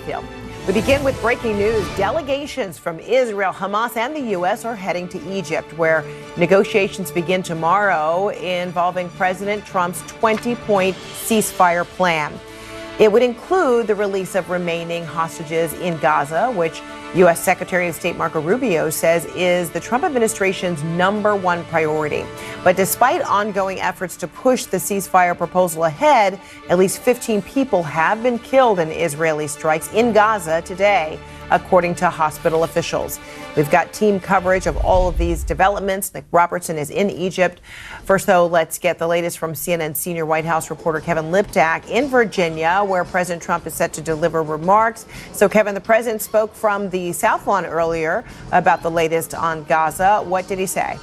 battlefield. We begin with breaking news. Delegations from Israel, Hamas, and the U.S. are heading to Egypt, where negotiations begin tomorrow involving President Trump's 20-point ceasefire plan. It would include the release of remaining hostages in Gaza, which U.S. Secretary of State Marco Rubio says is the Trump administration's #1 priority. But despite ongoing efforts to push the ceasefire proposal ahead, at least 15 people have been killed in Israeli strikes in Gaza today, according to hospital officials. We've got team coverage of all of these developments. Nick Robertson is in Egypt. First, though, let's get the latest from CNN senior White House reporter Kevin Liptak in Virginia, where President Trump is set to deliver remarks. So, Kevin, the president spoke from the South Lawn earlier about the latest on Gaza. What did he say?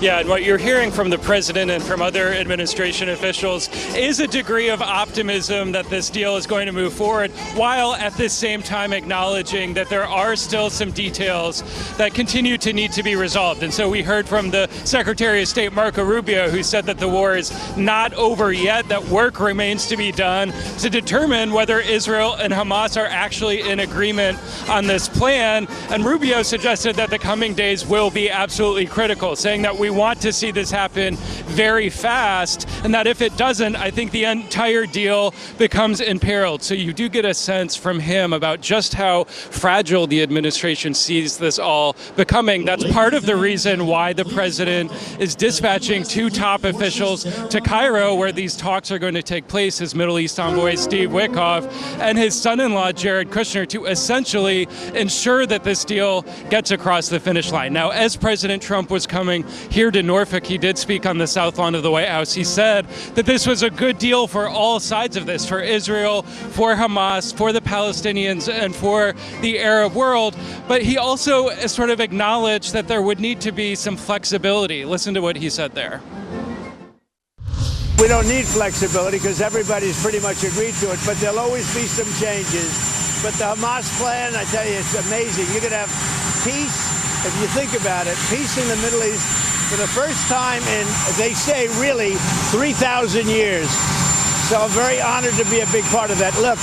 Yeah, and what you're hearing from the president and from other administration officials is a degree of optimism that this deal is going to move forward, while at the same time acknowledging that there are still some details that continue to need to be resolved. And so we heard from the Secretary of State, Marco Rubio, who said that the war is not over yet, that work remains to be done to determine whether Israel and Hamas are actually in agreement on this plan. And Rubio suggested that the coming days will be absolutely critical, saying that we want to see this happen very fast, and that if it doesn't, I think the entire deal becomes imperiled. So you do get a sense from him about just how fragile the administration sees this all becoming. That's part of the reason why the president is dispatching 2 top officials to Cairo, where these talks are going to take place, his Middle East envoy Steve Witkoff and his son-in-law Jared Kushner, to essentially ensure that this deal gets across the finish line. Now, as President Trump was coming here to Norfolk, he did speak on the South Lawn of the White House. He said that this was a good deal for all sides of this, for Israel, for Hamas, for the Palestinians, and for the Arab world. But he also sort of acknowledged that there would need to be some flexibility. Listen to what he said there. We don't need flexibility because everybody's pretty much agreed to it, but there'll always be some changes. But the Hamas plan, I tell you, it's amazing. You're going to have peace, if you think about it, peace in the Middle East for the first time in, they say, really 3,000 years. So I'm very honored to be a big part of that. Look,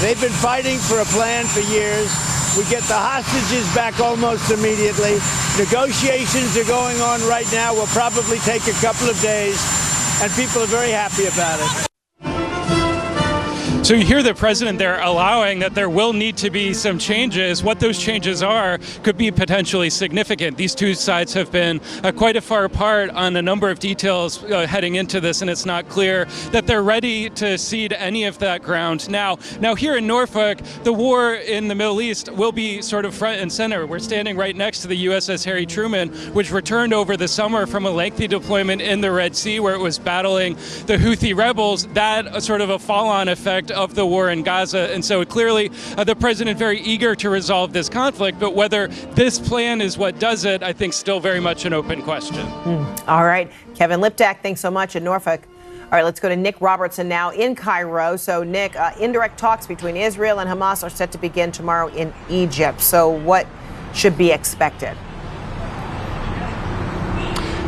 they've been fighting for a plan for years. We get the hostages back almost immediately. Negotiations are going on right now. Will probably take a couple of days, and people are very happy about it. So you hear the president there allowing that there will need to be some changes. What those changes are could be potentially significant. These two sides have been quite far apart on a number of details heading into this, and it's not clear that they're ready to cede any of that ground now. Now here in Norfolk, the war in the Middle East will be sort of front and center. We're standing right next to the USS Harry Truman, which returned over the summer from a lengthy deployment in the Red Sea, where it was battling the Houthi rebels. That sort of a fall-on effect of the war in Gaza. And so clearly the president very eager to resolve this conflict, but whether this plan is what does it, I think still very much an open question. All right. Kevin Liptak, thanks so much in Norfolk. All right, let's go to Nick Robertson now in Cairo. So, Nick, indirect talks between Israel and Hamas are set to begin tomorrow in Egypt. So what should be expected?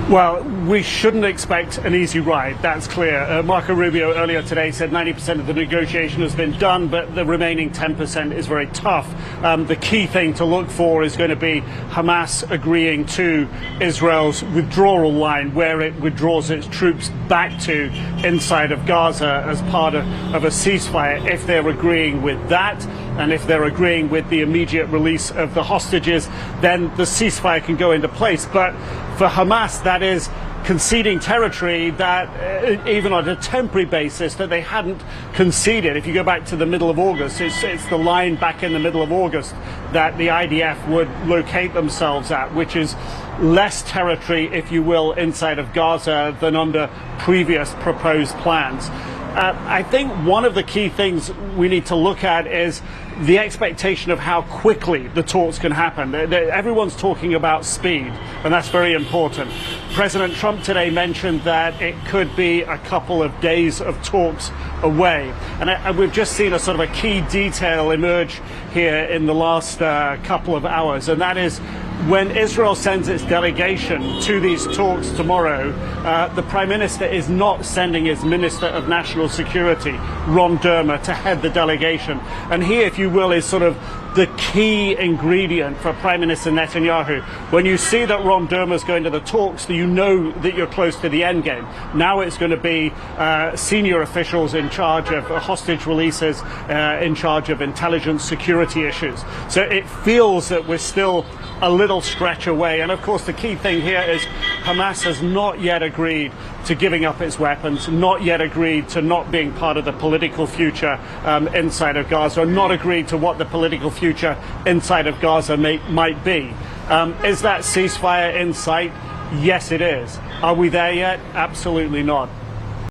Well, we shouldn't expect an easy ride, that's clear. Marco Rubio earlier today said 90% of the negotiation has been done, but the remaining 10% is very tough. The key thing to look for is going to be Hamas agreeing to Israel's withdrawal line, where it withdraws its troops back to inside of Gaza as part of a ceasefire. If they're agreeing with that, and if they're agreeing with the immediate release of the hostages, then the ceasefire can go into place. But for Hamas, that is conceding territory that, even on a temporary basis, that they hadn't conceded. If you go back to the middle of August, it's the line back in the middle of August that the IDF would locate themselves at, which is less territory, if you will, inside of Gaza than under previous proposed plans. I think one of the key things we need to look at is the expectation of how quickly the talks can happen. Everyone's talking about speed, and that's very important. President Trump today mentioned that it could be a couple of days of talks away. And we've just seen a sort of a key detail emerge here in the last couple of hours, and that is when Israel sends its delegation to these talks tomorrow, the Prime Minister is not sending his Minister of National Security, Ron Dermer, to head the delegation. And he, if you will, is sort of the key ingredient for Prime Minister Netanyahu. When you see that Ron Dermer is going to the talks, you know that you're close to the end game. Now it's going to be senior officials in charge of hostage releases, in charge of intelligence security issues. So it feels that we're still a little stretch away. And of course, the key thing here is Hamas has not yet agreed to giving up its weapons, not yet agreed to not being part of the political future inside of Gaza, or not agreed to what the political future inside of Gaza might be. Is that ceasefire in sight? Yes, it is. Are we there yet? Absolutely not.